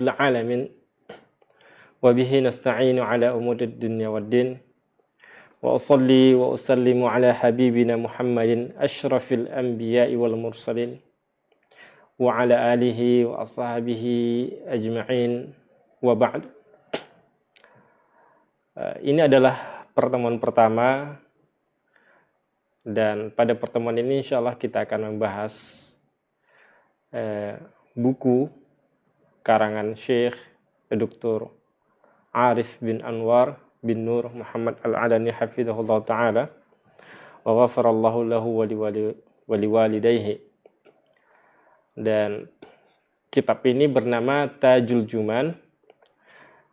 العالمين وبه نستعين على أمور الدنيا والدين وأصلي وأسلم على حبيبنا محمد أشرف الأنبياء والمرسلين وعلى آله وأصحابه أجمعين وبعد. Ini adalah pertemuan pertama, dan pada pertemuan ini insya Allah kita akan membahas buku karangan Syekh Dr. Arif bin Anwar bin Nur Muhammad Al-Adani hafizahullah ta'ala wa ghafarallahu lahu wa liwalidayhi. Dan kitab ini bernama Tajul Juman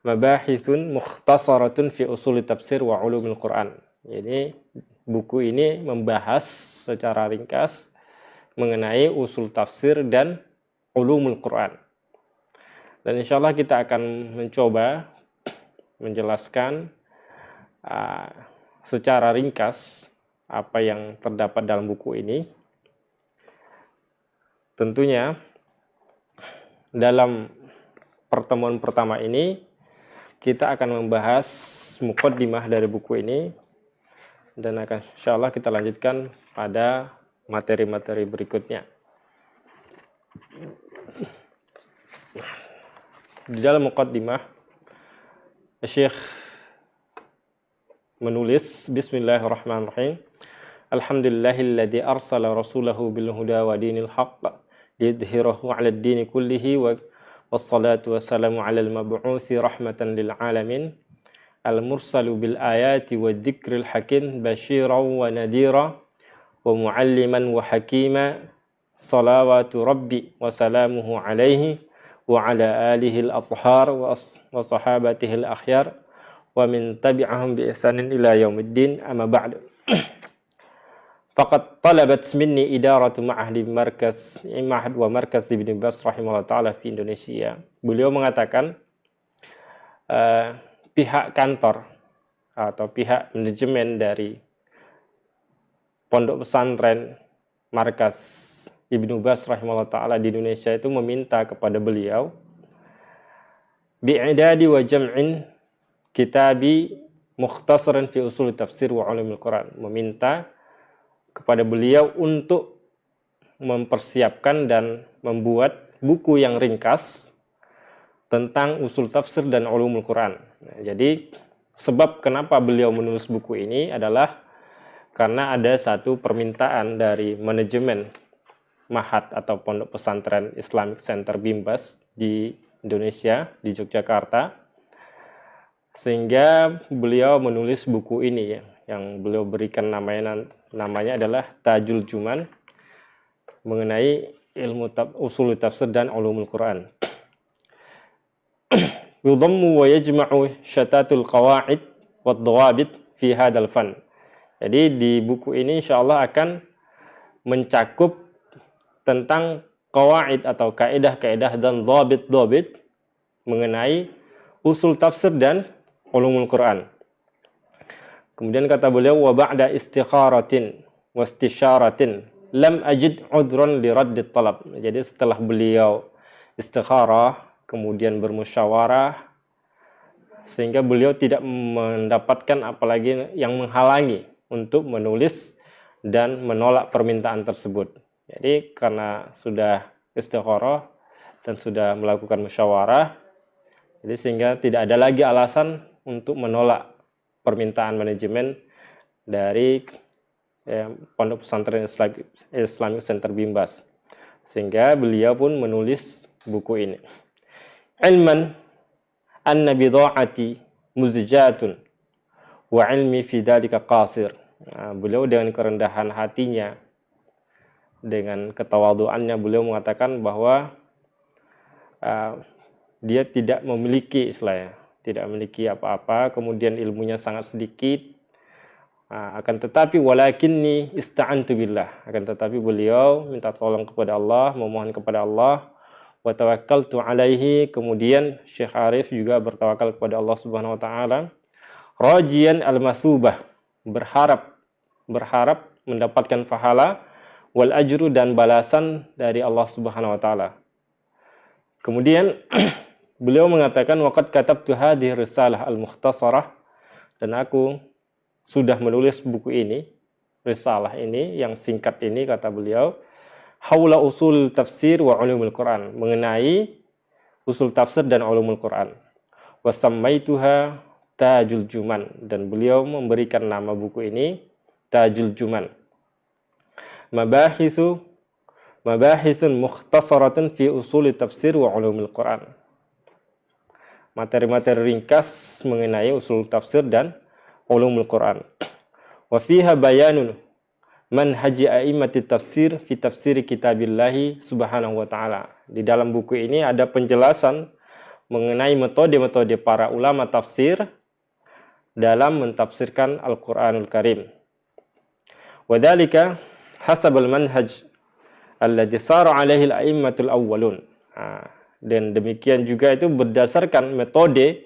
Mabahithun Mukhtasaratun fi Usul Tafsir wa Ulumul Quran. Jadi buku ini membahas secara ringkas mengenai usul tafsir dan ulumul Quran. Dan insya Allah kita akan mencoba menjelaskan secara ringkas apa yang terdapat dalam buku ini. Tentunya dalam pertemuan pertama ini kita akan membahas muqaddimah dari buku ini, dan akan insya Allah kita lanjutkan pada materi-materi berikutnya. Di dalam muqaddimah, Syekh menulis Bismillahirrahmanirrahim. Alhamdulillahilladzi arsala rasulahu bil huda wa dinil haqq liyudhhirahu 'ala ad-dini kullihi wassalatu wassalamu 'alal mab'utsi rahmatan lil 'alamin al-mursalu bil ayati wadh-dhikril hakim basyiran wa nadhira wa mu'alliman wa hakima salawatu rabbi wa salamuhu 'alaihi wa 'ala alihi al-athhar wa sahabatihi al-akhyar wa min tabi'ahum bi ihsanin ila yaumiddin, amma ba'd. Faqad talabat minni idaratu ma'ahdi markaz Ma'had wa markaz Ibnu Bas rahimahullah ta'ala fi Indonesia. Beliau mengatakan pihak kantor atau pihak manajemen dari pondok pesantren markaz Ibnu Bas rahimahullah ta'ala di Indonesia itu meminta kepada beliau bi'idadi wa jam'in kitabi mukhtasaran fi usul tafsir wa ulumul Quran, meminta kepada beliau untuk mempersiapkan dan membuat buku yang ringkas tentang usul tafsir dan ulumul Quran. Nah, jadi sebab kenapa beliau menulis buku ini adalah karena ada satu permintaan dari manajemen Ma'had atau Pondok Pesantren Islamic Center Bimbas di Indonesia, di Yogyakarta, sehingga beliau menulis buku ini ya, yang beliau berikan namanya adalah Tajul Juman mengenai ilmu usul tafsir dan ulumul Quran. Yudhammu wa yajma'u syatatul qawaid wad dawabit fi hadzal fan. Jadi di buku ini insyaallah akan mencakup tentang qawaid atau kaidah-kaidah dan dhabit-dhabit mengenai usul tafsir dan ulumul Quran. Kemudian kata beliau, wa ba'da istikharatin wa istisyaratin lam ajid udhran li raddit talab. Jadi setelah beliau istikharah, kemudian bermusyawarah, sehingga beliau tidak mendapatkan apalagi yang menghalangi untuk menulis dan menolak permintaan tersebut. Jadi karena sudah istikharah dan sudah melakukan musyawarah, jadi sehingga tidak ada lagi alasan untuk menolak permintaan manajemen dari Pondok Pesantren Islamic Center Bimbas. Sehingga beliau pun menulis buku ini. Ilman anna bidha'ati muzjatun wa ilmi fi dzalika qasir. Beliau dengan kerendahan hatinya, dengan ketawaduannya, beliau mengatakan bahwa dia tidak memiliki istilahnya, tidak memiliki apa-apa, kemudian ilmunya sangat sedikit, akan tetapi walakinni ista'antu billah, akan tetapi beliau minta tolong kepada Allah, memohon kepada Allah, wa tawakkaltu alaihi, kemudian Syekh Arif juga bertawakal kepada Allah Subhanahu wa taala, rajian al-masubah, berharap mendapatkan pahala, wal ajru, dan balasan dari Allah Subhanahu wa taala. Kemudian beliau mengatakan waqad katabtu hadhihi risalah al-mukhtasarah, dan aku sudah menulis buku ini, risalah ini yang singkat ini, kata beliau, haula usul tafsir wa ulumul Quran, mengenai usul tafsir dan ulumul Quran. Wa sammaituha Tajul Juman, dan beliau memberikan nama buku ini Tajul Juman. Mabahisun mukhtasaratun fi usul tafsir wa ulumul Quran. Materi-materi ringkas mengenai usul tafsir dan ulumul Quran. Wa fiha bayanun manhaji a'immati tafsir fi tafsir kitabillahi subhanahu wa ta'ala. Di dalam buku ini ada penjelasan mengenai metode-metode para ulama tafsir dalam mentafsirkan Al-Quranul Karim. Wa dhalika hasabal manhaj alladhi sara alaihi al-a'immatul awwalun. Dan demikian juga itu berdasarkan metode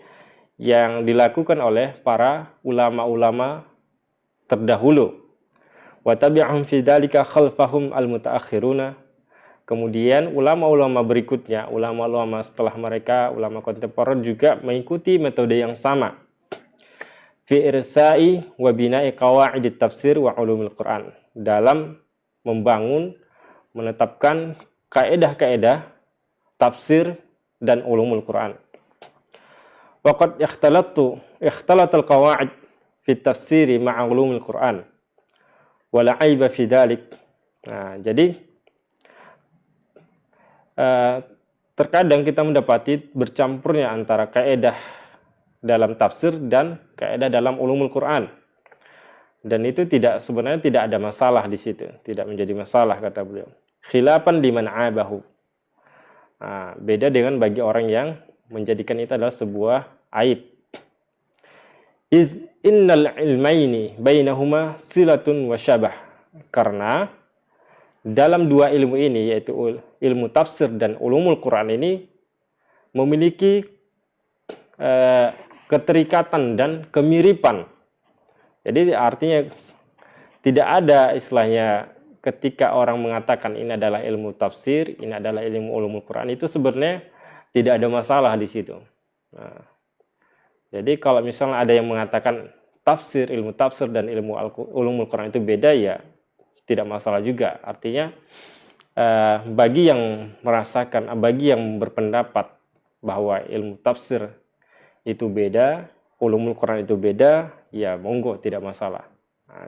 yang dilakukan oleh para ulama-ulama terdahulu. Wa tabi'ahum fi dzalika khalfahum al-mutaakhiruna. Kemudian ulama-ulama berikutnya, ulama-ulama setelah mereka, ulama kontemporer juga mengikuti metode yang sama. Fi irsa'i wa bina'i qawaid tafsir wa ulumul Quran. Dalam membangun, menetapkan kaedah-kaedah tafsir dan ulumul Quran. Waqad ikhtalatal qawaid fi tafsiri ma'a ulumul Quran. Wala aiba fi dzalik. Nah, jadi terkadang kita mendapati bercampurnya antara kaedah dalam tafsir dan kaedah dalam ulumul Quran. Dan itu sebenarnya tidak ada masalah di situ, tidak menjadi masalah, kata beliau. Khilafan liman abahu. Nah, beda dengan bagi orang yang menjadikan itu adalah sebuah aib. Innal ilmaini bainahuma silatun wa syabah. Karena dalam dua ilmu ini, yaitu ilmu tafsir dan ulumul Quran ini, memiliki keterikatan dan kemiripan. Jadi artinya tidak ada istilahnya ketika orang mengatakan ini adalah ilmu tafsir, ini adalah ilmu ulumul Quran, itu sebenarnya tidak ada masalah di situ. Nah, jadi kalau misalnya ada yang mengatakan tafsir, ilmu tafsir dan ilmu ulumul Quran itu beda, ya tidak masalah juga. Artinya bagi yang merasakan, bagi yang berpendapat bahwa ilmu tafsir itu beda, ulumul Quran itu beda, ya monggo, tidak masalah. Nah,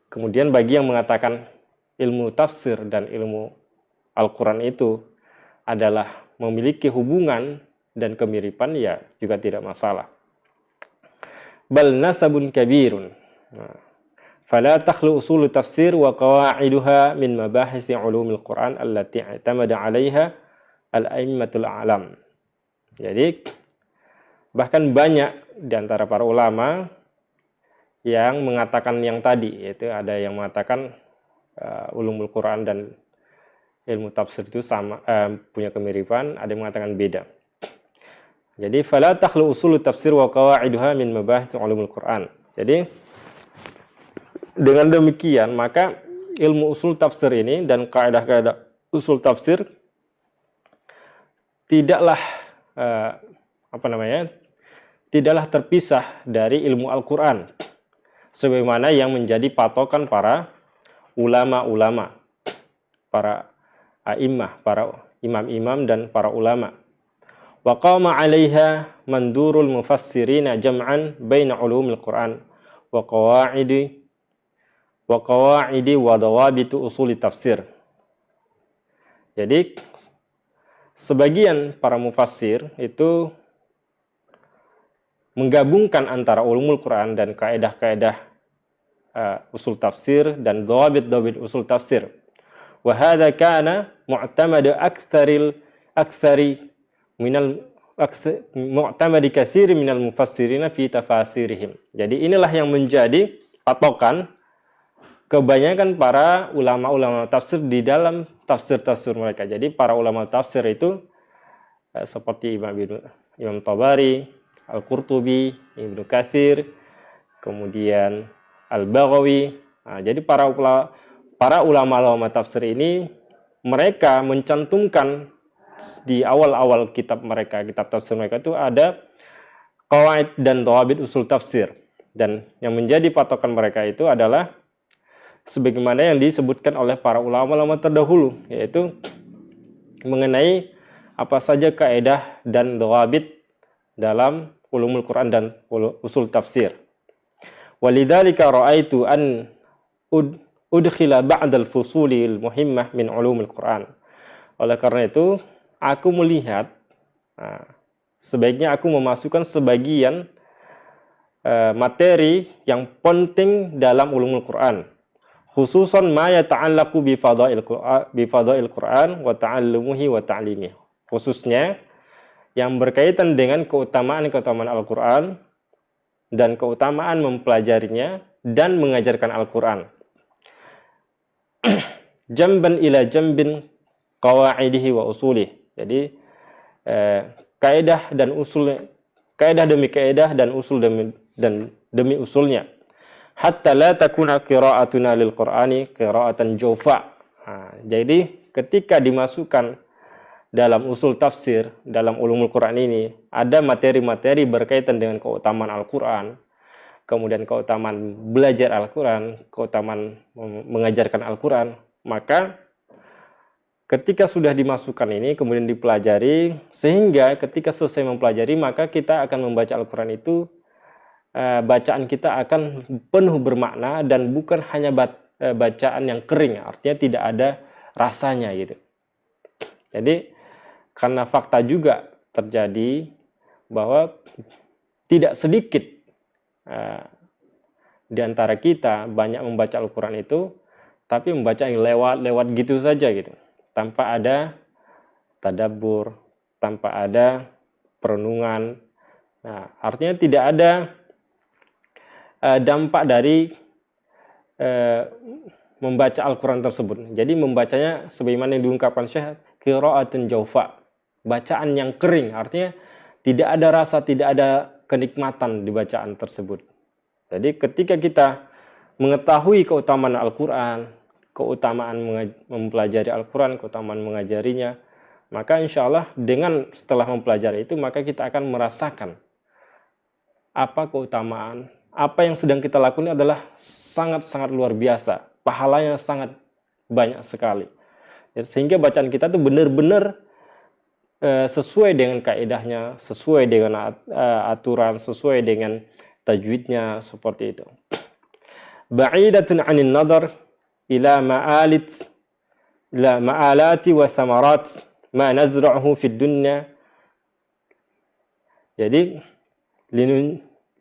kemudian bagi yang mengatakan ilmu tafsir dan ilmu Al-Quran itu adalah memiliki hubungan dan kemiripan, ya juga tidak masalah. Bal nasabun kabirun. Fala takhlu usul tafsir wa qawaiduha min mabahisi ulumil Quran allati i'tamada 'alaiha al-a'immatul a'lam. Jadi bahkan banyak di antara para ulama yang mengatakan yang tadi, yaitu ada yang mengatakan ulumul Quran dan ilmu tafsir itu sama, punya kemiripan, ada yang mengatakan beda. Jadi fala takhlu usul tafsir wa qawaiduha min mabahis ulumul Quran. Jadi dengan demikian maka ilmu usul tafsir ini dan kaidah-kaidah usul tafsir tidaklah tidaklah terpisah dari ilmu Al-Quran, sebagaimana yang menjadi patokan para ulama-ulama, para a'immah, para imam-imam dan para ulama. Wa qama 'alaiha mandurul mufassirina jam'an baina ulumil Quran wa qawaidi wa dawabitu usuli tafsir. Jadi sebagian para mufassir itu menggabungkan antara ulumul Quran dan kaedah-kaedah usul tafsir dan dawabit usul tafsir. Wa hadza kana mu'tamad katsir minal mufassirina fi tafasirihim. Jadi inilah yang menjadi patokan kebanyakan para ulama-ulama tafsir di dalam tafsir-tafsir mereka. Jadi para ulama tafsir itu seperti Imam Tabari, Al-Qurtubi, Ibnu Katsir, kemudian Al-Baghawi. Nah, jadi para ulama-ulama tafsir ini mereka mencantumkan di awal-awal kitab mereka, kitab tafsir mereka itu ada qawaid dan dhawabit usul tafsir. Dan yang menjadi patokan mereka itu adalah sebagaimana yang disebutkan oleh para ulama-ulama terdahulu, yaitu mengenai apa saja kaidah dan dhawabit dalam ulumul Quran dan usul tafsir. Walidzalika ra'aitu an udkhila ba'dal fusulil muhimmah min ulumul Quran. Oleh karena itu, aku melihat sebaiknya aku memasukkan sebagian materi yang penting dalam ulumul Quran, khususan ma yata'allaqu bi fadail Quran wa ta'allumuhi wa ta'limihi, khususnya yang berkaitan dengan keutamaan-keutamaan Al-Quran dan keutamaan mempelajarinya dan mengajarkan Al-Quran. Jamban ila jambin qawaidihi wa usulih. Jadi kaidah dan usulnya, kaidah demi kaidah dan usul demi usulnya. Hatta la takuna qira'atuna lil Qur'ani qira'atan jawfa. Jadi ketika dimasukkan dalam usul tafsir, dalam ulumul Quran ini, ada materi-materi berkaitan dengan keutamaan Al-Quran, kemudian keutamaan belajar Al-Quran, keutamaan mengajarkan Al-Quran, maka ketika sudah dimasukkan ini, kemudian dipelajari, sehingga ketika selesai mempelajari, maka kita akan membaca Al-Quran itu, bacaan kita akan penuh bermakna dan bukan hanya bacaan yang kering, artinya tidak ada rasanya gitu. Jadi karena fakta juga terjadi bahwa tidak sedikit di antara kita banyak membaca Al-Quran itu, tapi membaca yang lewat gitu saja gitu, tanpa ada tadabbur, tanpa ada perenungan. Nah, artinya tidak ada dampak dari membaca Al-Quran tersebut. Jadi membacanya sebagaimana yang diungkapkan Syekh, qira'atun jawfa, bacaan yang kering, artinya tidak ada rasa, tidak ada kenikmatan di bacaan tersebut. Jadi ketika kita mengetahui keutamaan Al-Quran, keutamaan mempelajari Al-Quran, keutamaan mengajarinya, maka insya Allah dengan setelah mempelajari itu, maka kita akan merasakan apa keutamaan, apa yang sedang kita lakukan adalah sangat-sangat luar biasa, pahalanya sangat banyak sekali. Sehingga bacaan kita itu benar-benar sesuai dengan kaidahnya, sesuai dengan aturan, sesuai dengan tajwidnya, seperti itu. Ba'idatun 'anil nadar ila ma'alati wa thamarat ma nazra'uhu fid dunya. Jadi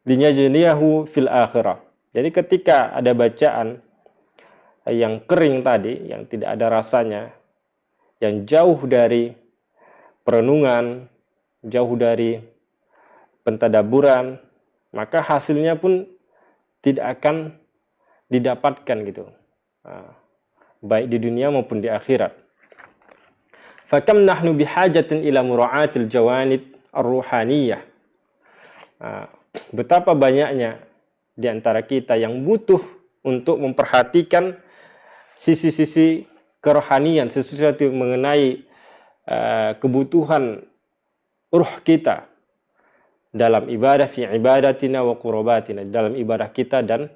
linyajniyahu fil akhirah. Jadi ketika ada bacaan yang kering tadi, yang tidak ada rasanya, yang jauh dari perenungan, jauh dari pentadaburan, maka hasilnya pun tidak akan didapatkan gitu, baik di dunia maupun di akhirat. Fakam nahnu bihajatin ila mura'atil jawanib ar-ruhaniyah. Betapa banyaknya di antara kita yang butuh untuk memperhatikan sisi-sisi kerohanian, sesuatu mengenai kebutuhan ruh kita dalam ibadah, fi ibadatina wa qurbatina, dalam ibadah kita dan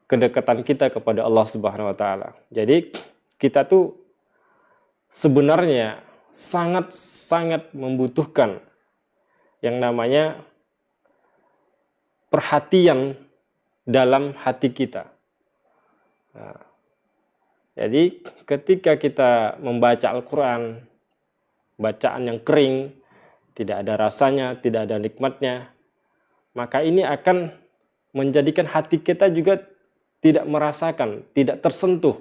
kedekatan kita kepada Allah Subhanahu wa taala. Jadi kita tuh sebenarnya sangat-sangat membutuhkan yang namanya perhatian dalam hati kita. Jadi ketika kita membaca Al-Quran, bacaan yang kering, tidak ada rasanya, tidak ada nikmatnya, maka ini akan menjadikan hati kita juga tidak merasakan, tidak tersentuh.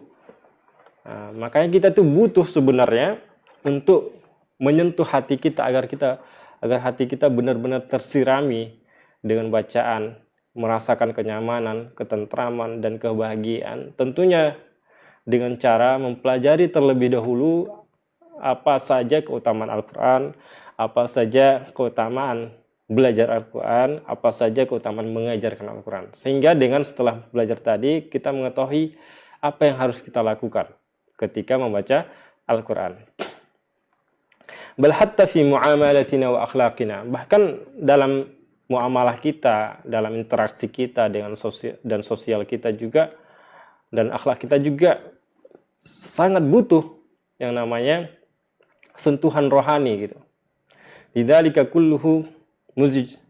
Makanya kita tuh butuh sebenarnya untuk menyentuh hati kita agar hati kita benar-benar tersirami dengan bacaan, merasakan kenyamanan, ketentraman, dan kebahagiaan. Tentunya dengan cara mempelajari terlebih dahulu apa saja keutamaan Al-Quran, apa saja keutamaan belajar Al-Quran, apa saja keutamaan mengajarkan Al-Quran. Sehingga dengan setelah belajar tadi, kita mengetahui apa yang harus kita lakukan. ketika membaca Al-Quran. Bal hatta fi muamalatina wa akhlaqina, bahkan dalam muamalah kita, dalam interaksi kita dengan sosial kita juga, dan akhlak kita juga sangat butuh yang namanya sentuhan rohani gitu. Lidzalika kulluhu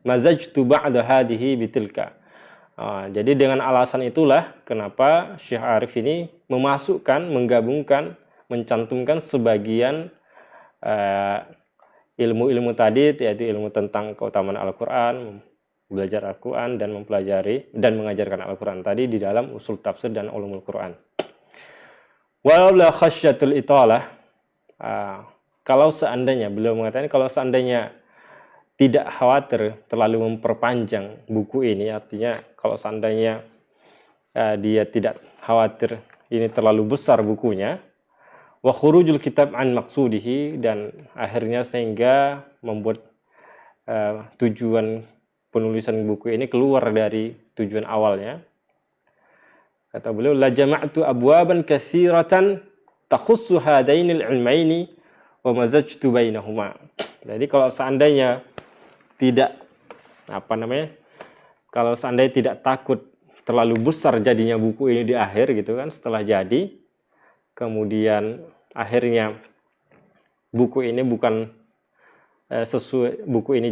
mazajtu ba'da hadhihi bitilka. Jadi dengan alasan itulah kenapa Syekh Arif ini memasukkan, menggabungkan, mencantumkan sebagian ilmu-ilmu tadi, yaitu ilmu tentang keutamaan Al-Quran, belajar Al-Quran, dan mempelajari dan mengajarkan Al-Quran tadi di dalam usul tafsir dan ulumul Quran. Walaula khasyatul italah, kalau seandainya, beliau mengatakan kalau seandainya tidak khawatir terlalu memperpanjang buku ini, artinya kalau seandainya dia tidak khawatir ini terlalu besar bukunya, wa khurujul kitab an maqsudihi, dan akhirnya sehingga membuat tujuan penulisan buku ini keluar dari tujuan awalnya. Kata beliau, la jama'tu abwaban katsiratan takhussu hadainil ilmaini wa mazajtu bainahuma. Jadi kalau seandainya tidak kalau seandainya tidak takut terlalu besar jadinya buku ini di akhir gitu kan, setelah jadi, kemudian akhirnya buku ini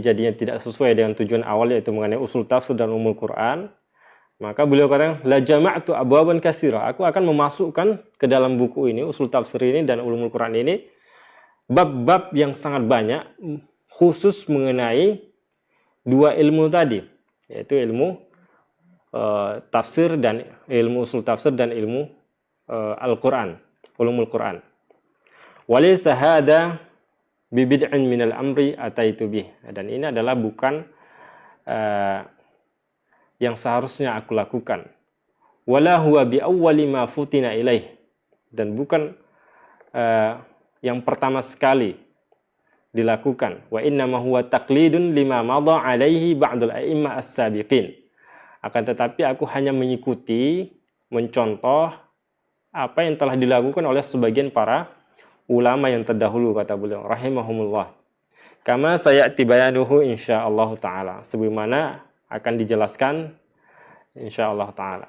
jadinya tidak sesuai dengan tujuan awal, yaitu mengenai usul tafsir dan ulumul Quran, maka beliau katakan la jama'tu abwaban katsira, aku akan memasukkan ke dalam buku ini, usul tafsir ini dan ulumul Quran ini, bab-bab yang sangat banyak khusus mengenai dua ilmu tadi, yaitu ilmu tafsir dan ilmu usul tafsir dan ilmu Al-Quran, ulumul Quran. Walaysa hada bibid'in minal amri ataitu bih, dan ini adalah bukan yang seharusnya aku lakukan. Wala huwa bi awwali ma futina ilaih, dan bukan yang pertama sekali dilakukan. Wa innama huwa taqlidun lima madha alaihi ba'dul a'immah as-sabiqin. Akan tetapi aku hanya mengikuti, mencontoh apa yang telah dilakukan oleh sebagian para ulama yang terdahulu, kata beliau rahimahumullah. Kama sayati bayanuhu insyaallah taala, sebagaimana akan dijelaskan insyaallah taala.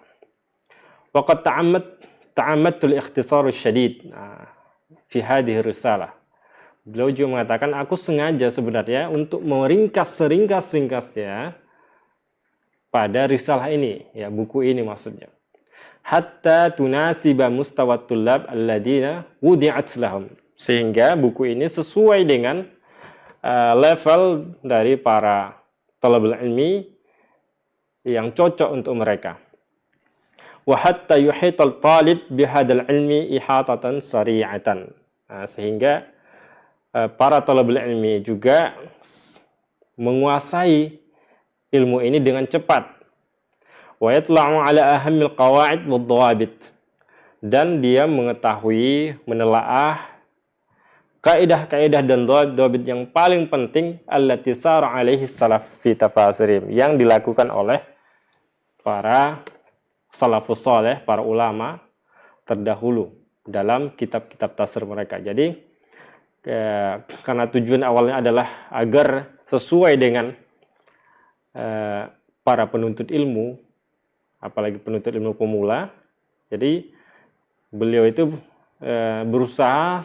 Waqad ta'ammadtul ikhtisar syadid fi hadhihi risalah. Beliau juga mengatakan, aku sengaja sebenarnya untuk meringkas seringkas-ringkasnya pada risalah ini, ya buku ini maksudnya. Hatta tunasiba mustawat tullab alladina wudi'at lahum, sehingga buku ini sesuai dengan level dari para talabul ilmi yang cocok untuk mereka. Wa hatta yuhital talib bihadal ilmi ihatatan sari'atan, sehingga para talabul ilmi juga menguasai ilmu ini dengan cepat. Wa yatla'u ala ahammil qawa'id wad dhawabit, dan dia mengetahui, menelaah kaidah-kaidah dan dhawabit yang paling penting allati sara alaihi salaf fi tafasirim, yang dilakukan oleh para salafus saleh, para ulama terdahulu dalam kitab-kitab tafsir mereka. Jadi karena tujuan awalnya adalah agar sesuai dengan para penuntut ilmu, apalagi penuntut ilmu pemula. Jadi beliau itu berusaha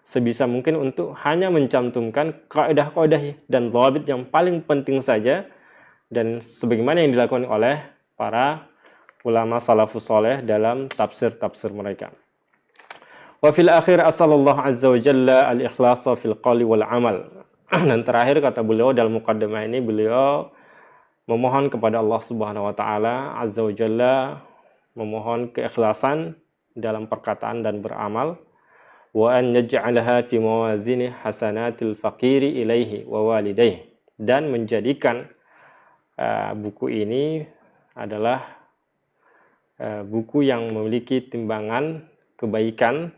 sebisa mungkin untuk hanya mencantumkan kaidah-kaidah dan dhawabit yang paling penting saja, dan sebagaimana yang dilakukan oleh para ulama salafus saleh dalam tafsir-tafsir mereka. Wa fil akhir asallallahu azza wa jalla al-ikhlasa fil qawli wal amal. Dan terakhir kata beliau dalam muqaddimah ini, beliau memohon kepada Allah Subhanahu wa taala azza wa jalla, memohon keikhlasan dalam perkataan dan beramal. Wa an yaj'alaha fi mawazini hasanatil faqiri ilaihi wa walidayhi, dan menjadikan buku ini adalah buku yang memiliki timbangan kebaikan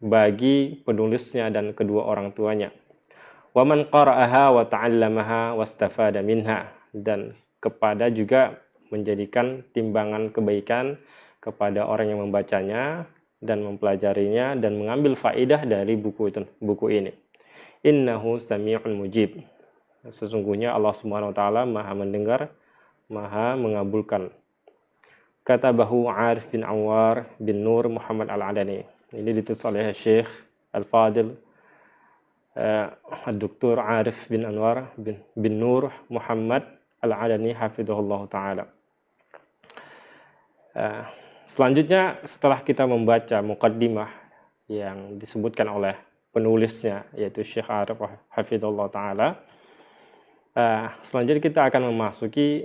bagi penulisnya dan kedua orang tuanya. Wa man qara'aha wa ta'allamaha wastafada minha, dan kepada juga menjadikan timbangan kebaikan kepada orang yang membacanya dan mempelajarinya dan mengambil faedah dari buku ini. Innahu sami'un mujib. Sesungguhnya Allah Subhanahu wa taala Maha mendengar, Maha mengabulkan. Katabahu Arif bin Anwar bin Nur Muhammad Al-Adani. Ini ditulis oleh Syekh Al-Fadil Dr. Arif bin Anwar bin Nur Muhammad Al-Adani hafizahullah taala. Selanjutnya setelah kita membaca muqaddimah yang disebutkan oleh penulisnya yaitu Syekh Arif hafizahullah taala, selanjutnya kita akan memasuki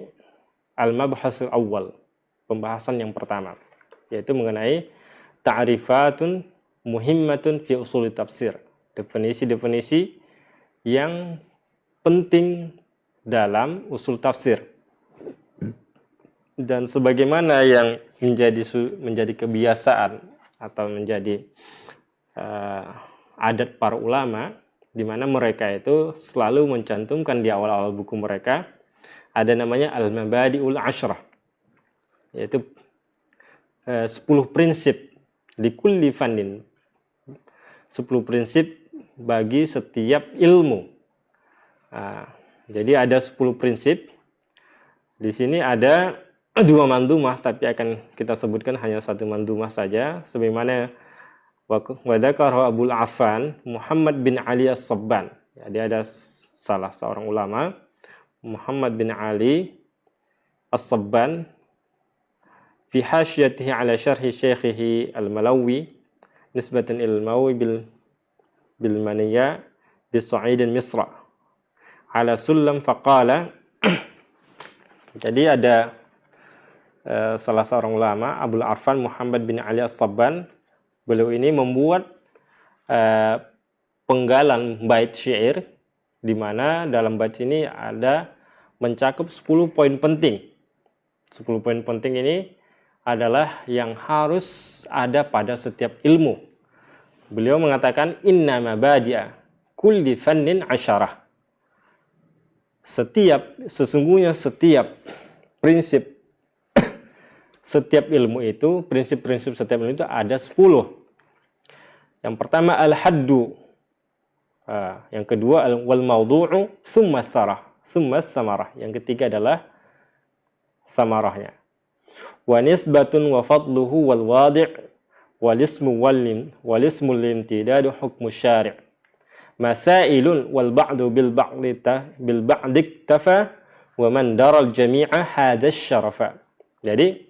al-mabhasul awal, pembahasan yang pertama, yaitu mengenai ta'rifatun muhimmatun fi usul tafsir, definisi-definisi yang penting dalam usul tafsir. Dan sebagaimana yang menjadi kebiasaan atau menjadi adat para ulama, di mana mereka itu selalu mencantumkan di awal-awal buku mereka ada namanya al-mabadi'ul asyrah, yaitu 10 prinsip likulli fannin, 10 prinsip bagi setiap ilmu. Jadi ada 10 prinsip. Di sini ada 2 mandumah, tapi akan kita sebutkan hanya 1 mandumah saja, sebagaimana wa dzakara Abul Affan Muhammad bin Ali As-Sabban. Jadi ada salah seorang ulama Muhammad bin Ali As-Sabban fi hasyatihi ala syarhi syekhihi al-Malawi nisbatan ila al-Mawi bil maniyya bi Sa'id Misra ala sulam faqala. Jadi ada salah seorang ulama Abul Arfan Muhammad bin Ali As-Sabban. Beliau ini membuat penggalan bait syair, di mana dalam bait ini ada mencakup 10 poin penting. 10 poin penting ini adalah yang harus ada pada setiap ilmu. Beliau mengatakan inna mabadi'a kulli fannin asyarah. Sesungguhnya setiap prinsip setiap ilmu itu, prinsip-prinsip setiap ilmu itu ada 10. Yang pertama al-haddu. Yang kedua wal mawdu'u summa samarah. Yang ketiga adalah samarahnya. Wa nisbatun wa fadluhu wal wadi' wal ismu wal limtidadu hukmu syari'. Masailun wal ba'du bil ba'di iktafa wa man daral jami'a hadha syarafa. Jadi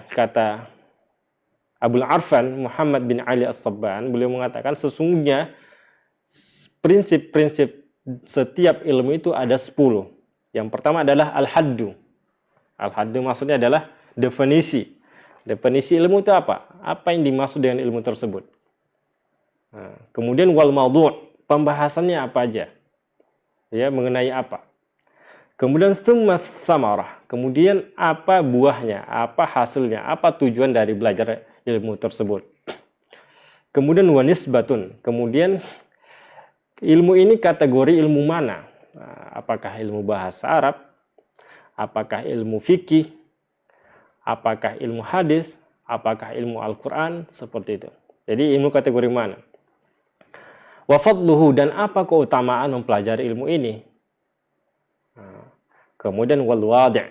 kata Abul Arfan Muhammad bin Ali As-Sabban, beliau mengatakan sesungguhnya prinsip-prinsip setiap ilmu itu ada 10. Yang pertama adalah al-haddu. Al-haddu maksudnya adalah definisi. Definisi ilmu itu apa? Apa yang dimaksud dengan ilmu tersebut? Kemudian wal mawdu', pembahasannya apa aja? Ya, mengenai apa? Kemudian summa samarah. Kemudian apa buahnya, apa hasilnya, apa tujuan dari belajar ilmu tersebut. Kemudian wa nisbatun. Kemudian ilmu ini kategori ilmu mana? Apakah ilmu bahasa Arab? Apakah ilmu fikih? Apakah ilmu hadis? Apakah ilmu Al-Quran? Seperti itu. Jadi ilmu kategori mana? Wa fadluhu, dan apa keutamaan mempelajari ilmu ini? Kemudian wal wadi',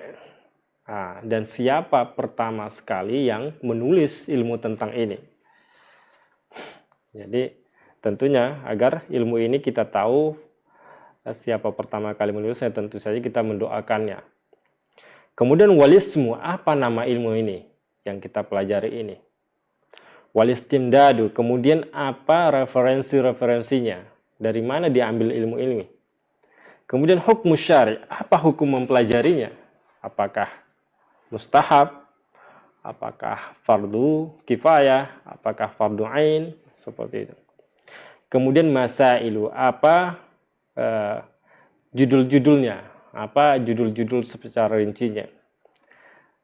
dan siapa pertama sekali yang menulis ilmu tentang ini. Jadi tentunya agar ilmu ini kita tahu siapa pertama kali menulisnya, tentu saja kita mendoakannya. Kemudian walismu, apa nama ilmu ini yang kita pelajari ini. Walistimdadu, kemudian apa referensi-referensinya, dari mana diambil ilmu ini. Kemudian hukmu syari', apa hukum mempelajarinya? Apakah mustahab? Apakah fardu kifayah? Apakah fardu ain? Seperti itu. Kemudian masailu, apa judul-judulnya? Apa judul-judul secara rincinya?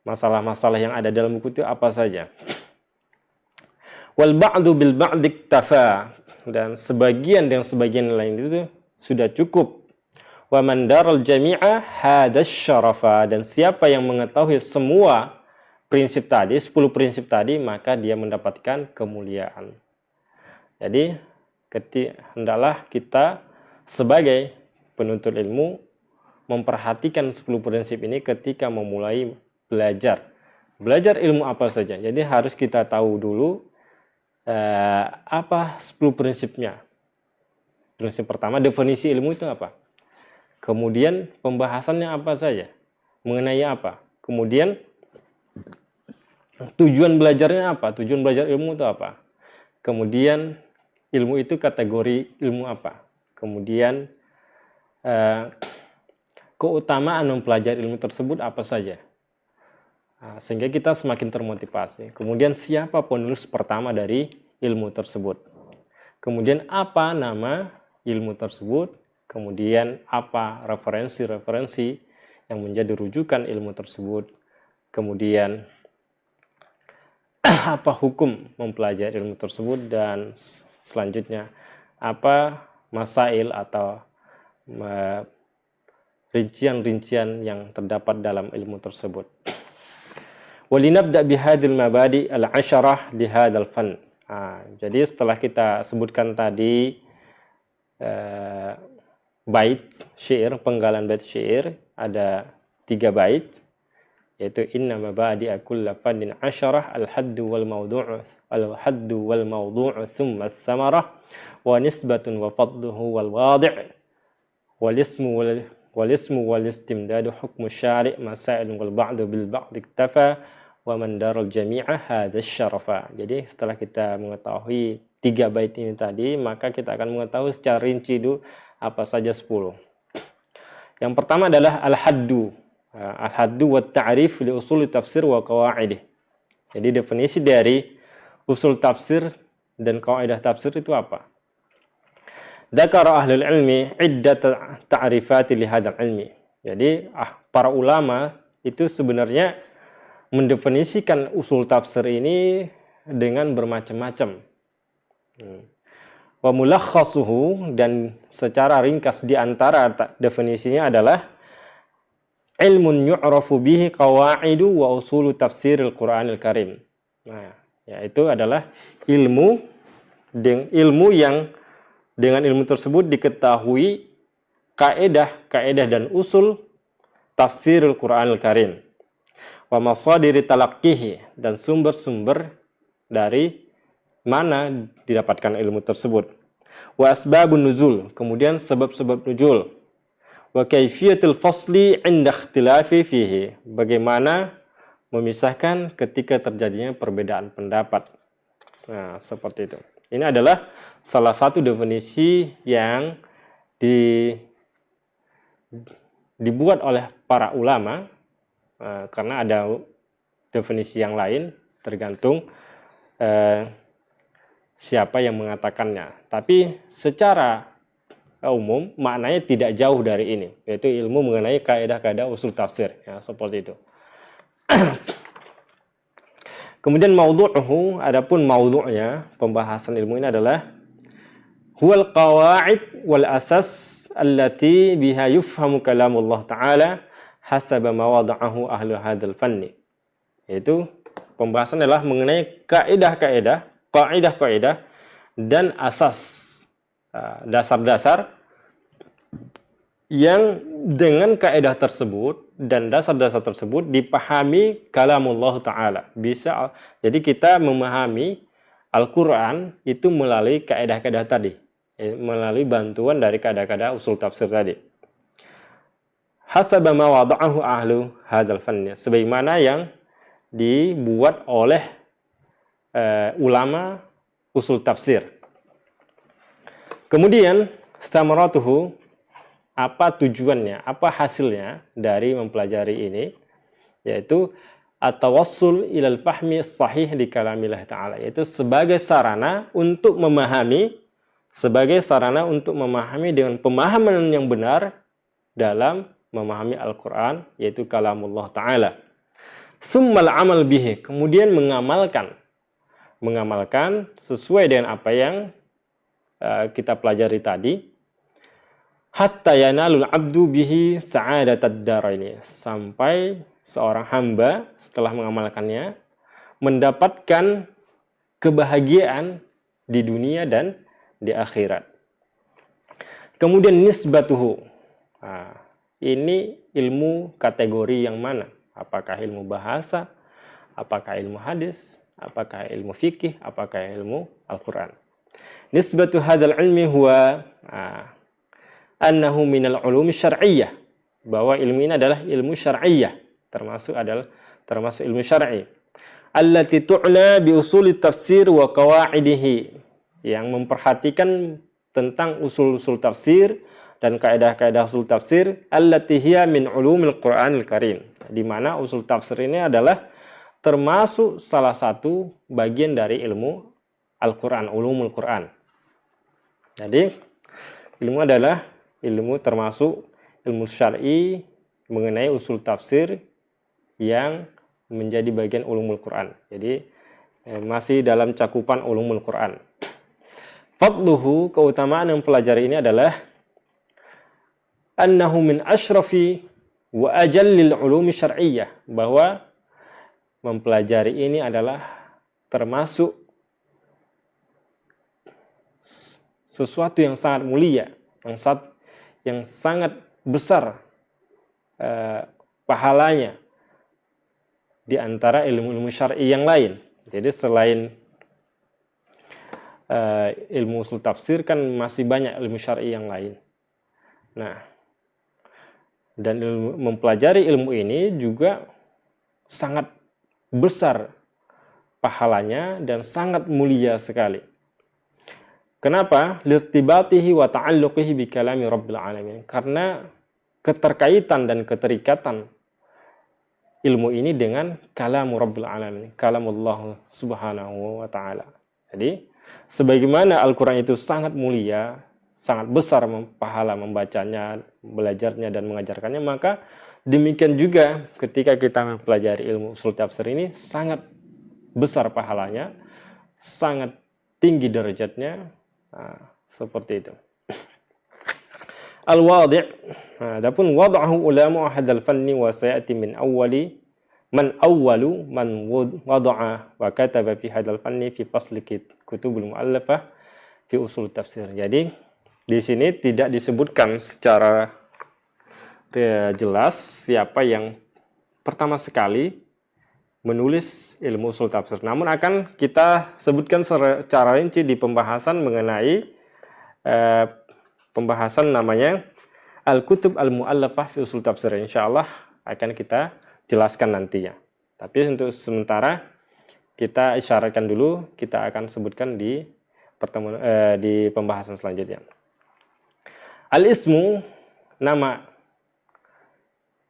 Masalah-masalah yang ada dalam buku itu apa saja? Wal ba'du bil ba'di iktafa, dan sebagian lain itu sudah cukup. Wa man daral jami'a hadas syarafa, dan siapa yang mengetahui semua prinsip tadi, 10 prinsip tadi, maka dia mendapatkan kemuliaan. Jadi, hendaklah kita sebagai penuntut ilmu memperhatikan 10 prinsip ini ketika memulai belajar. Belajar ilmu apa saja. Jadi harus kita tahu dulu apa 10 prinsipnya. Prinsip pertama, definisi ilmu itu apa? Kemudian pembahasannya apa saja? Mengenai apa? Kemudian tujuan belajarnya apa? Tujuan belajar ilmu itu apa? Kemudian ilmu itu kategori ilmu apa? Kemudian keutamaan mempelajari ilmu tersebut apa saja? Sehingga kita semakin termotivasi. Kemudian siapa penulis pertama dari ilmu tersebut? Kemudian apa nama ilmu tersebut? Kemudian apa referensi-referensi yang menjadi rujukan ilmu tersebut? Kemudian apa hukum mempelajari ilmu tersebut, dan selanjutnya apa masail atau rincian-rincian yang terdapat dalam ilmu tersebut. Walinabda bihadil mabadi al-asharah di hadal fan. Jadi setelah kita sebutkan tadi bait syair, penggalan bait syair, ada 3 bait, yaitu inna mabadi kulla fannin asharah al-haddu wal mawdu'u thumma as-samarah wa nisbatun wa fadluhu wal wadi' wal ismu wal istimdadu hukmu syari' masailun wal ba'du bil ba'd iktafa wa man daral jami'a hadza syarafa. Jadi setelah kita mengetahui 3 bait ini tadi, maka kita akan mengetahui secara rinci dulu apa saja 10. Yang pertama adalah al-haddu. Al-haddu wa ta'rif li usul tafsir wa qawaidih. Jadi definisi dari usul tafsir dan kaidah tafsir itu apa? Dzakara ahlul ilmi iddat ta'rifat li hadzal ilmi. Jadi para ulama itu sebenarnya mendefinisikan usul tafsir ini dengan bermacam-macam. Wa mulakhasuhu, dan secara ringkas di antara definisinya adalah ilmun yu'rafu bihi qawaidu wa usulu tafsiril Qur'anil Karim. Nah, yaitu adalah ilmu yang dengan ilmu tersebut diketahui kaidah dan usul tafsiril Qur'anil Karim. Wa masadiri talaqqihi, dan sumber-sumber dari mana didapatkan ilmu tersebut. Wa asbabun nuzul, kemudian sebab-sebab nuzul. Wa kaifiyatul fasli 'inda ikhtilafi fihi, bagaimana memisahkan ketika terjadinya perbedaan pendapat. Nah, seperti itu. Ini adalah salah satu definisi yang dibuat oleh para ulama, karena ada definisi yang lain tergantung siapa yang mengatakannya. Tapi secara umum maknanya tidak jauh dari ini, yaitu ilmu mengenai kaidah-kaidah usul tafsir, ya, seperti itu. Kemudian maudhu'uhu, adapun maudhu'nya, pembahasan ilmu ini adalah huwal qawaid wal asas allati biha yufhamu kalamullah ta'ala hasaba ma wada'ahu ahlu hadzal fanni. Yaitu pembahasan adalah mengenai kaidah-kaidah dan asas, dasar-dasar yang dengan kaidah tersebut dan dasar-dasar tersebut dipahami kalamullah ta'ala. Jadi kita memahami Al-Quran itu melalui kaidah-kaidah tadi, melalui bantuan dari kaidah-kaidah usul tafsir tadi. Hasaba ma wada'ahu ahlu hadzal fanni, sebagaimana yang dibuat oleh ulama usul tafsir. Kemudian samaratuhu, apa tujuannya, apa hasilnya dari mempelajari ini, yaitu at-tawassul ilal fahmi sahih di kalamillah ta'ala, yaitu sebagai sarana untuk memahami dengan pemahaman yang benar dalam memahami Al-Quran, yaitu kalamullah ta'ala. Tsummal amal bihi, kemudian mengamalkan sesuai dengan apa yang kita pelajari tadi, hatta yanalul abdu bihi sa'adatad daraini, sampai seorang hamba setelah mengamalkannya mendapatkan kebahagiaan di dunia dan di akhirat. Kemudian nisbatuhu. Nah, ini ilmu kategori yang mana? Apakah ilmu bahasa? Apakah ilmu hadis? Apakah ilmu fikih? Apakah ilmu Al-Quran? Nisbatu hadzal ilmi huwa annahu minal ulumi syar'iyyah. Bahwa ilmu ini adalah ilmu syar'iyyah, termasuk ilmu syar'i. Allati tu'na bi usuli tafsir wa qawaidihi, yang memperhatikan tentang usul-usul tafsir dan kaidah-kaidah usul tafsir, allati hiya min ulumil Qur'anil Karim, di mana usul tafsir ini adalah termasuk salah satu bagian dari ilmu Al-Quran, ulumul Quran. Jadi ilmu adalah ilmu termasuk ilmu syar'i mengenai usul tafsir yang menjadi bagian ulumul Quran. Jadi masih dalam cakupan ulumul Quran. Fadluhu, keutamaan yang mempelajari ini adalah annahu min asyrafi wa ajallil ulumi syar'iyyah, bahwa mempelajari ini adalah termasuk sesuatu yang sangat mulia, yang sangat besar pahalanya di antara ilmu-ilmu syar'i yang lain. Jadi selain ilmu usul tafsir kan masih banyak ilmu syar'i yang lain. Nah, dan mempelajari ilmu ini juga sangat besar pahalanya dan sangat mulia sekali. Kenapa? Lirtibatihi wa ta'alluqihi bi kalami Rabbil alamin. Karena keterkaitan dan keterikatan ilmu ini dengan kalamu Rabbil alamin, kalamullah subhanahu wa ta'ala. Jadi sebagaimana Al-Quran itu sangat mulia, sangat besar pahala membacanya, belajarnya, dan mengajarkannya, maka demikian juga ketika kita mempelajari ilmu usul tafsir ini sangat besar pahalanya, sangat tinggi derajatnya. Nah, seperti itu. Al-wadi'. Adapun wad'ahu ulama hadzal fanni wa sayati min awwalu man wada'a wa kataba fi hadzal fanni fi fasli kutubul mu'allafah fi usul tafsir. Jadi di sini tidak disebutkan secara jelas siapa yang pertama sekali menulis ilmu usul tafsir. Namun akan kita sebutkan secara rinci di pembahasan mengenai pembahasan namanya Al-Kutub Al-Mu'allafah fi Usul Tafsir. Insyaallah akan kita jelaskan nantinya. Tapi untuk sementara kita isyaratkan dulu, kita akan sebutkan di pertemuan di pembahasan selanjutnya. Al-ismu, nama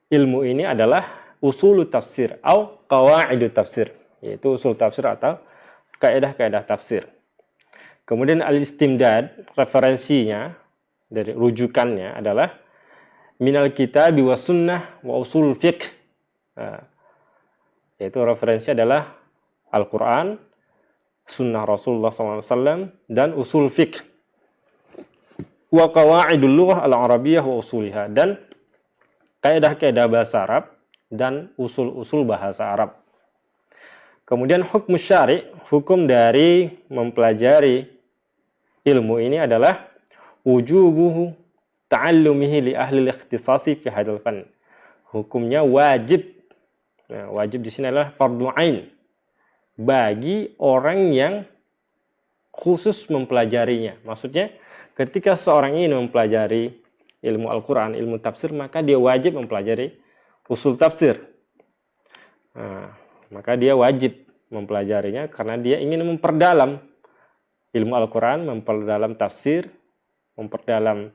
ilmu ini adalah usul tafsir atau qawaidut tafsir, yaitu usul tafsir atau kaidah-kaidah tafsir. Kemudian al-istimdad, referensinya dari rujukannya adalah minal kitab wa sunnah wa usul fiqh. Yaitu referensi adalah Al-Quran, sunnah Rasulullah SAW, dan usul fiqh. Wa qawaidul lughah al-arabiyyah wa usuliha, dan kaidah-kaidah bahasa Arab dan usul-usul bahasa Arab. Kemudian hukum syari', hukum dari mempelajari ilmu ini adalah wujubuhu ta'allumihi li ahli al-ikhtisasi fi hadzal fan. Hukumnya wajib. Nah, wajib di sini adalah fardhu ain bagi orang yang khusus mempelajarinya. Maksudnya ketika seorang ini mempelajari ilmu Al-Quran, ilmu tafsir, maka dia wajib mempelajari usul tafsir. Nah, maka dia wajib mempelajarinya karena dia ingin memperdalam ilmu Al-Quran, memperdalam tafsir, memperdalam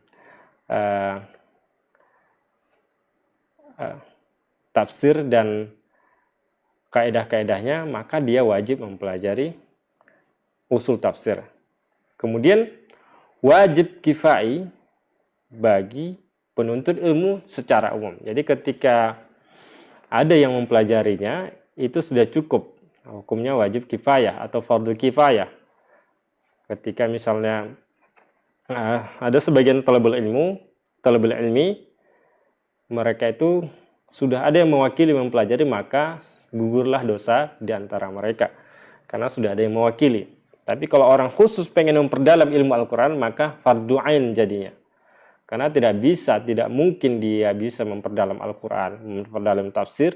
tafsir dan kaidah-kaidahnya, maka dia wajib mempelajari usul tafsir. Kemudian wajib kifai bagi penuntut ilmu secara umum. Jadi ketika ada yang mempelajarinya, itu sudah cukup. Hukumnya wajib kifayah atau fardu kifayah. Ketika misalnya ada sebagian talabul ilmi, mereka itu sudah ada yang mewakili mempelajari, maka gugurlah dosa di antara mereka. Karena sudah ada yang mewakili. Tapi kalau orang khusus pengen memperdalam ilmu Al-Quran, maka fardu ain jadinya. Karena tidak mungkin dia bisa memperdalam Al-Quran, memperdalam tafsir,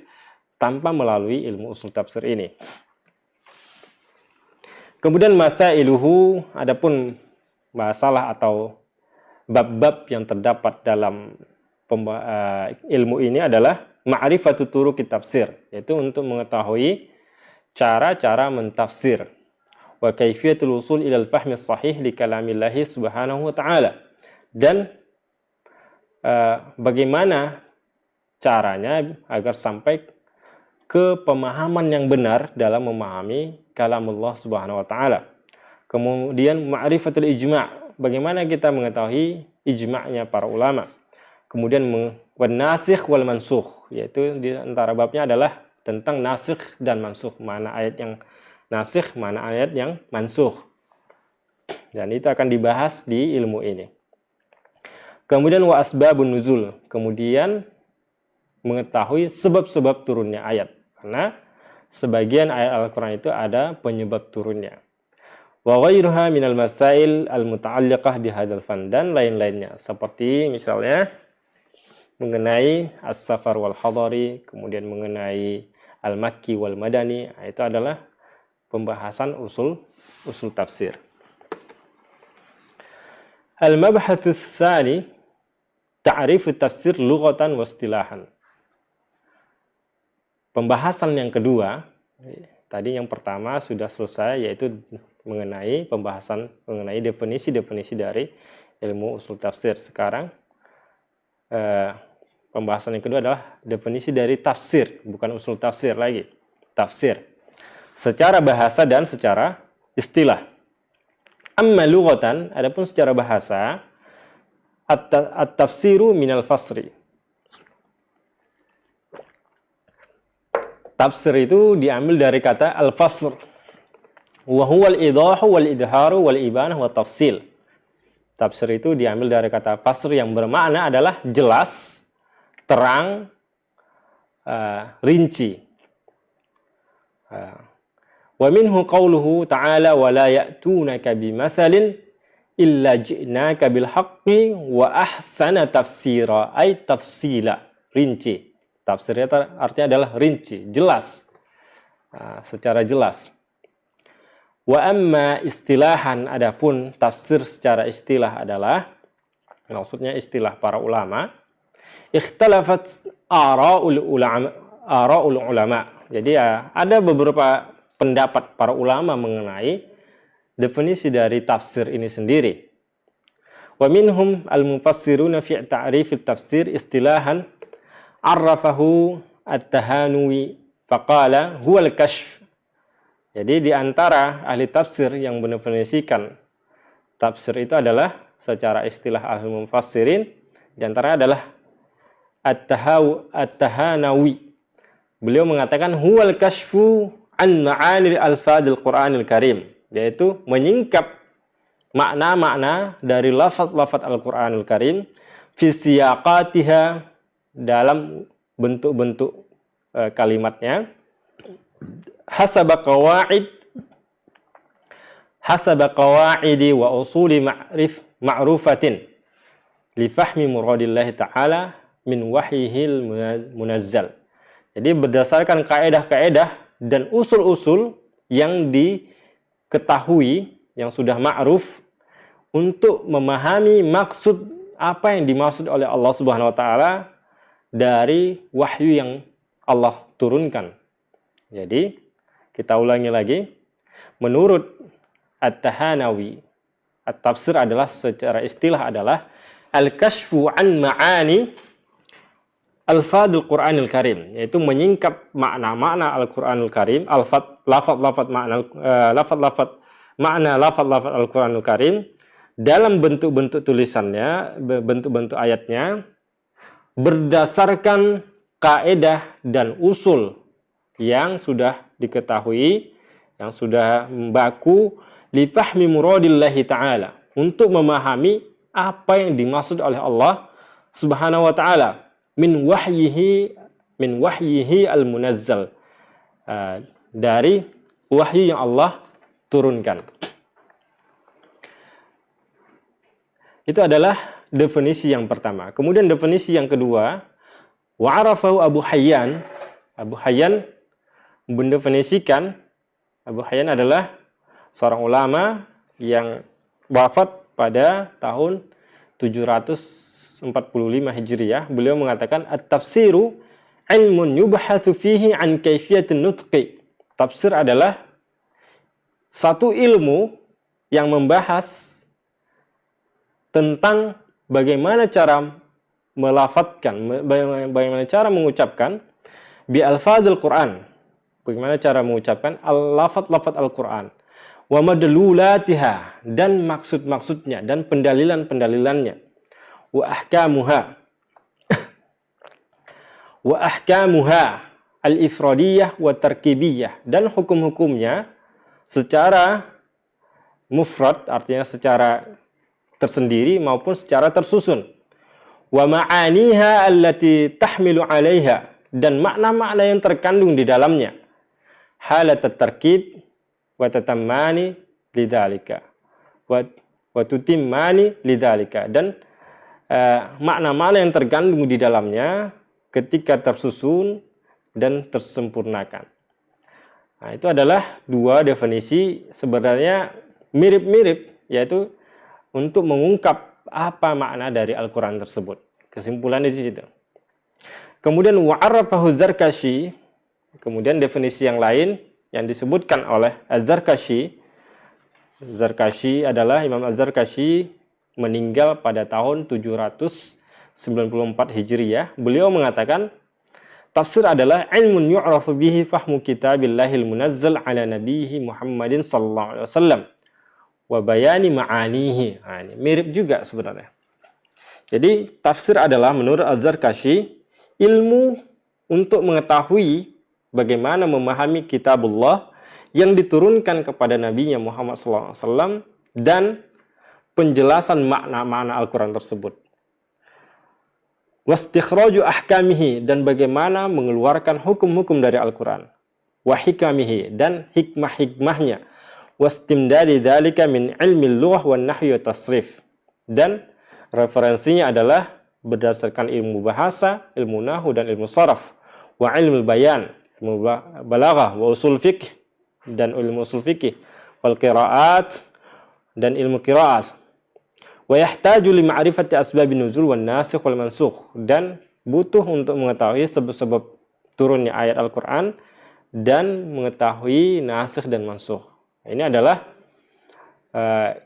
tanpa melalui ilmu usul tafsir ini. Kemudian masailuhu, adapun masalah atau bab-bab yang terdapat dalam ilmu ini adalah ma'rifatu turuqit tafsir, yaitu untuk mengetahui cara-cara mentafsir, wa kaifiyatul usul ilal fahmi sahih li kalamillahi subhanahu wa ta'ala, dan bagaimana caranya agar sampai ke pemahaman yang benar dalam memahami kalamullah subhanahu wa ta'ala. Kemudian ma'rifatul ijma', bagaimana kita mengetahui ijma'nya para ulama. Kemudian nasikh wal mansukh, yaitu di antara babnya adalah tentang nasikh dan mansukh, mana ayat yang nasikh, mana ayat yang mansukh. Dan itu akan dibahas di ilmu ini. Kemudian wa asbabun nuzul, kemudian mengetahui sebab-sebab turunnya ayat, karena sebagian ayat Al-Quran itu ada penyebab turunnya. Wa ghairuha minal masail al-muta'alliqah bihadzal fan, dan lain-lainnya, seperti misalnya mengenai as-safar wal hadari, kemudian mengenai al-makki wal madani, itu adalah pembahasan usul tafsir. Al-mabhatsus tsani ta'rif tafsir lughatan wa istilahan. Pembahasan yang kedua, tadi yang pertama sudah selesai, yaitu mengenai pembahasan mengenai definisi-definisi dari ilmu usul tafsir. Sekarang pembahasan yang kedua adalah definisi dari tafsir, bukan usul tafsir lagi. Tafsir secara bahasa dan secara istilah. Amma lughatan, adapun secara bahasa, at-tafsiru minal fasri. Tafsir itu diambil dari kata al-fasr. Wa huwa al-idahu wal-idharu wal-ibanah wa tafsil. Tafsir itu diambil dari kata fasr yang bermakna adalah jelas, terang, rinci. Wa minhu qawluhu ta'ala wa la ya'tunaka bimathalin illa ji'naka bil haqqi wa ahsana tafsira, ay tafsila, rinci. Tafsirnya artinya adalah rinci, jelas, secara jelas. Wa amma istilahan, adapun tafsir secara istilah adalah, maksudnya istilah para ulama, ikhtalafat ara'ul ulama. Jadi ada beberapa pendapat para ulama mengenai definisi dari tafsir ini sendiri. Wa minhum al-mufassiruna fi ta'rif tafsir istilahan arrafahu at-tahanuwi faqala huwa al-kashf. Jadi di antara ahli tafsir yang mendefinisikan tafsir itu adalah secara istilah ahli mufassirin, di antara adalah at-tahanawi. Beliau mengatakan huwal kashfu an ma'anil alfadil Qur'anil Karim, yaitu menyingkap makna-makna dari lafaz-lafaz Al-Qur'anul Karim fi siyaqatiha, dalam bentuk-bentuk kalimatnya, hasaba qawaidi wa usuli ma'rufatin li fahmi muradillahi ta'ala min wahyihil munazzal. Jadi berdasarkan kaedah-kaedah dan usul-usul yang diketahui, yang sudah ma'ruf, untuk memahami maksud apa yang dimaksud oleh Allah Subhanahu wa taala dari wahyu yang Allah turunkan. Jadi kita ulangi lagi, menurut At-Tahanawi, at-tafsir adalah secara istilah adalah al-kashfu an ma'ani al-fadil Qur'anil Karim, yaitu menyingkap makna-makna Al-Qur'anul Karim, lafaz-lafaz makna lafaz-lafaz Al-Qur'anul Karim dalam bentuk-bentuk tulisannya, bentuk-bentuk ayatnya, berdasarkan kaedah dan usul yang sudah diketahui, yang sudah membaku, li fahmi muradillahi ta'ala, untuk memahami apa yang dimaksud oleh Allah Subhanahu wa ta'ala min wahyihi min wahyihi al-munazzal, dari wahyu yang Allah turunkan. Itu adalah definisi yang pertama. Kemudian definisi yang kedua, wa'arafahu Abu Hayyan. Abu Hayyan mendefinisikan, Abu Hayyan adalah seorang ulama yang wafat pada tahun 745 Hijriah. Beliau mengatakan, at-tafsiru ilmun yubhatsu fihi an kaifiyatin nutqi. Tafsir adalah satu ilmu yang membahas tentang bagaimana cara melafatkan, bagaimana cara mengucapkan bi alfadil Quran, bagaimana cara mengucapkan lafaz-lafaz Al-Quran, wa madlulatiha, dan maksud-maksudnya dan pendalilan-pendalilannya, wa ahkamuha al-ifradiyah wa tarkibiyah, dan hukum-hukumnya secara mufrad, artinya secara tersendiri maupun secara tersusun, wa ma'aniha allati tahmilu 'alaiha, dan makna-makna yang terkandung di dalamnya, halat at-tarkib wa tatammani lidzalika wa tutimmani lidzalika, dan makna-makna yang terkandung di dalamnya ketika tersusun dan tersempurnakan. Nah, itu adalah dua definisi sebenarnya mirip-mirip, yaitu untuk mengungkap apa makna dari Al-Quran tersebut. Kesimpulannya di situ. Kemudian wa'arafahu Zarkashi, kemudian definisi yang lain yang disebutkan oleh Az-Zarkashi. Zarkashi adalah Imam Az-Zarkashi, meninggal pada tahun 794 Hijriah. Beliau mengatakan, tafsir adalah ilmun yu'rafu bihi fahmu kitabillahil munazzal ala nabihi Muhammadin sallallahu alaihi wasallam wa bayani ma'anihi. Nah, ini mirip juga sebenarnya. Jadi tafsir adalah menurut Az-Zarkashi ilmu untuk mengetahui bagaimana memahami kitabullah yang diturunkan kepada nabinya Muhammad SAW dan penjelasan makna-makna Al-Quran tersebut. Wastikhraju ahkamihi, dan bagaimana mengeluarkan hukum-hukum dari Al-Quran. Wa hikamihi, dan hikmah-hikmahnya. Wastimdadi dzalika min ilmi lughah wan nahwi wa tasrif, dan referensinya adalah berdasarkan ilmu bahasa, ilmu nahwu dan ilmu sharaf, wa ilmu bayan, ilmu balaghah, wa usul fiqh, dan ilmu usul fiqh, wal qiraat, dan ilmu qiraat, wa yahtaju li ma'rifati asbabin nuzul wan nasikh wal mansukh, dan butuh untuk mengetahui sebab-sebab turunnya ayat Al-Quran dan mengetahui nasikh dan mansukh. Ini adalah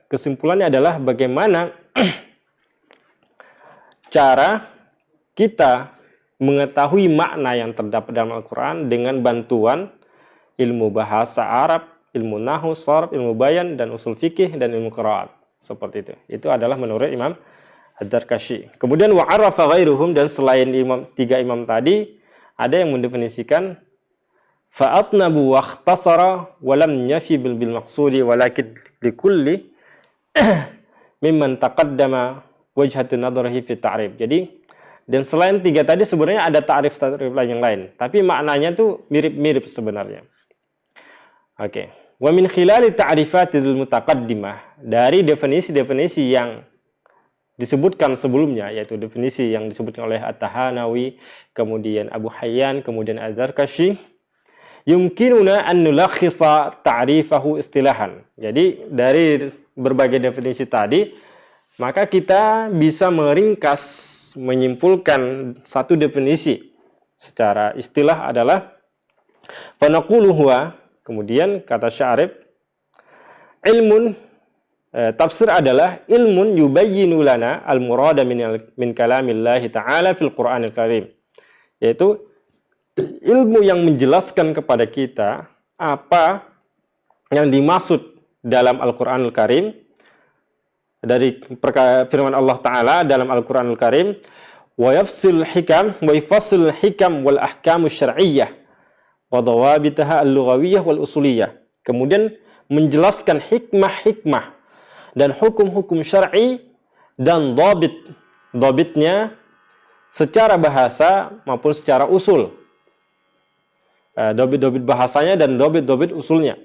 kesimpulannya adalah bagaimana cara kita mengetahui makna yang terdapat dalam Al-Quran dengan bantuan ilmu bahasa Arab, ilmu nahwu, sharaf, ilmu bayan, dan usul fikih, dan ilmu qiraat. Seperti itu. Itu adalah menurut Imam Az-Zarkashi. Kemudian wa'arafa ghairuhum, dan selain tiga imam tadi, ada yang mendefinisikan fa'atnabu wakhtasara walam yafi bil maqsudi walakin likulli mimman taqaddama wajhatun nadharihi fi ta'rif. Jadi, dan selain tiga tadi sebenarnya ada ta'rif lain yang lain, tapi maknanya tuh mirip-mirip sebenarnya. Oke. Wa min khilali ta'rifatil mutaqaddimah, dari definisi-definisi yang disebutkan sebelumnya, yaitu definisi yang disebutkan oleh At-Tahanawi, kemudian Abu Hayyan, kemudian Az-Zarkashi, yumkinuna an nulakhisa ta'rifahu istilahan. Jadi dari berbagai definisi tadi, maka kita bisa meringkas, menyimpulkan satu definisi secara istilah adalah fanaqulu huwa, kemudian kata syarif, ilmun, tafsir adalah ilmun yubayyinu lana al-murada min kalamillahi ta'ala fil Qur'anil Karim, yaitu ilmu yang menjelaskan kepada kita apa yang dimaksud dalam Al-Quranul Karim, dari firman Allah Ta'ala dalam Al-Quranul Karim, wa yafsil hikam wa yafsil hikam wal ahkamu syar'iyyah wa dhawabitaha al-lughawiyyah wal usuliyah. Kemudian menjelaskan hikmah-hikmah dan hukum-hukum syar'i dan dhabitnya secara bahasa maupun secara usul. dobit-dobit bahasanya dan dobit-dobit usulnya.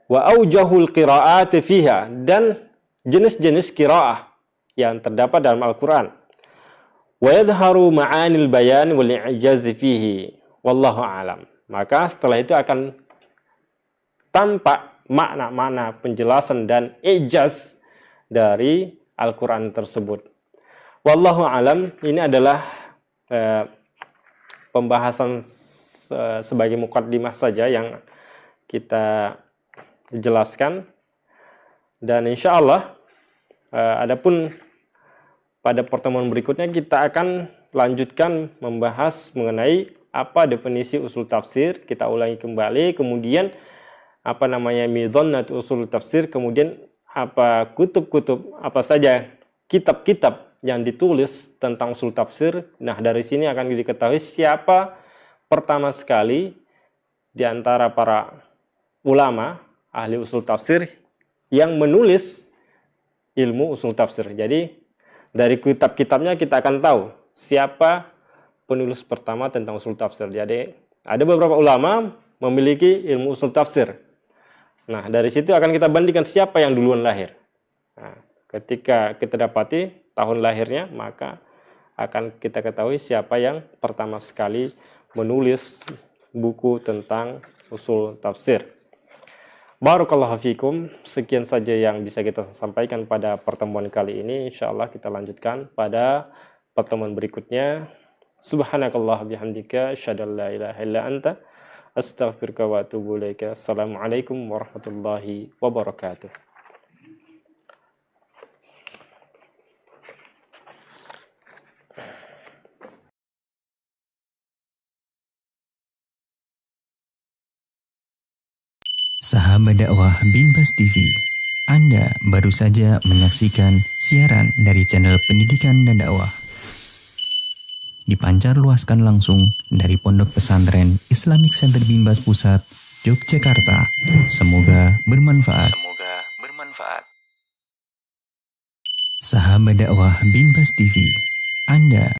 Wa aujahul qiraat fiha, dan jenis-jenis qiraah yang terdapat dalam Al-Qur'an. Wa yadharu ma'anil bayan wal i'jaz fihi. Wallahu a'lam. Maka setelah itu akan tampak makna-makna penjelasan dan ijaz dari Al-Quran tersebut. Wallahu alam, ini adalah pembahasan sebagai muqaddimah saja yang kita jelaskan. Dan insya Allah, adapun pada pertemuan berikutnya kita akan lanjutkan membahas mengenai apa definisi usul tafsir. Kita ulangi kembali, kemudian apa namanya midhannat usul tafsir, kemudian apa kutub-kutub, apa saja kitab-kitab yang ditulis tentang usul tafsir. Nah, dari sini akan diketahui siapa pertama sekali di antara para ulama ahli usul tafsir yang menulis ilmu usul tafsir. Jadi dari kitab-kitabnya kita akan tahu siapa penulis pertama tentang usul tafsir. Jadi ada beberapa ulama memiliki ilmu usul tafsir. Nah, dari situ akan kita bandingkan siapa yang duluan lahir. Nah, ketika kita dapati tahun lahirnya, maka akan kita ketahui siapa yang pertama sekali menulis buku tentang usul tafsir. Barakallahu fikum. Sekian saja yang bisa kita sampaikan pada pertemuan kali ini. Insya Allah kita lanjutkan pada pertemuan berikutnya. Subhanakallah bihamdika asyhadu an la ilaha illa anta astaghfiruka wa atubu ilaika. Assalamualaikum warahmatullahi wabarakatuh. Sahabat dakwah Binbas TV, Anda baru saja menyaksikan siaran dari channel pendidikan dan dakwah. Dipancar luaskan langsung dari Pondok Pesantren Islamic Center Binbas Pusat, Yogyakarta. Semoga bermanfaat. Sahabat dakwah Binbas TV, Anda